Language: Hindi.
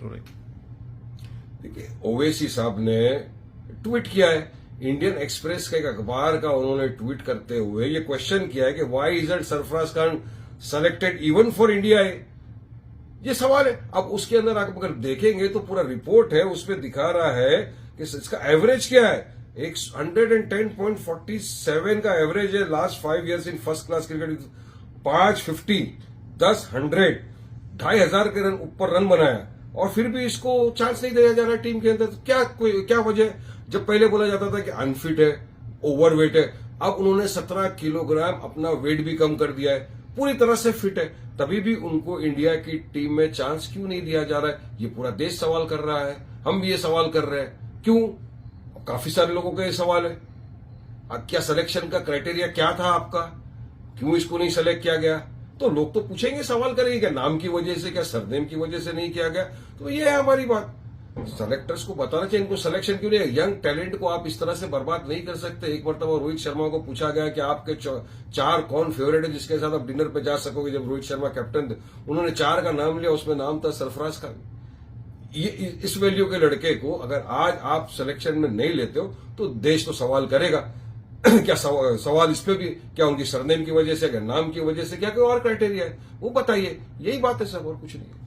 हो रही? देखिए, ओवैसी साहब ने ट्वीट किया है, इंडियन एक्सप्रेस का एक अखबार का उन्होंने ट्वीट करते हुए ये क्वेश्चन किया है कि why isn't Sarfaraz Khan selected even for India A? ये सवाल है। अब उसके अंदर आप अगर देखेंगे तो पूरा रिपोर्ट है, उसमें दिखा रहा है कि इसका एवरेज क्या है। 110.47 का एवरेज है last 5 years in first class cricket. 550, 10, 100, 2500 के ऊपर रन बनाया और फिर भी इसको चांस नहीं दिया जा रहा टीम के अंदर। तो क्या वजह? जब पहले बोला जाता था कि अनफिट है, ओवरवेट है, अब उन्होंने 17 किलोग्राम अपना वेट भी कम कर दिया है, पूरी तरह से फिट है, तभी भी उनको इंडिया की टीम में चांस क्यों नहीं दिया जा रहा है? ये पूरा देश सवाल कर रहा है, हम भी ये सवाल कर रहे हैं। क्यों? काफी सारे लोगों का ये सवाल है। क्या सिलेक्शन का क्राइटेरिया क्या था आपका? क्यों इसको नहीं सेलेक्ट किया गया? तो लोग तो पूछेंगे, सवाल करेंगे, क्या नाम की वजह से, क्या सरनेम की वजह से नहीं किया गया? तो ये है हमारी बात। सेलेक्टर्स को बताना चाहिए इनको सिलेक्शन क्यों नहीं है। यंग टैलेंट को आप इस तरह से बर्बाद नहीं कर सकते। एक मरतबा रोहित शर्मा को पूछा गया कि आपके 4 कौन फेवरेट है जिसके साथ आप डिनर पे जा सकोगे, जब रोहित शर्मा कैप्टन थे। उन्होंने 4 का नाम लिया, उसमें नाम था सरफराज खान। ये इस वैल्यू के लड़के को अगर आज आप सिलेक्शन में नहीं लेते हो तो देश तो सवाल करेगा। क्या सवाल इस पे भी, क्या उनकी सरनेम की वजह से, क्या नाम की वजह से, क्या कोई और क्राइटेरिया है, वो बताइए। यही बात है सब, और कुछ नहीं है।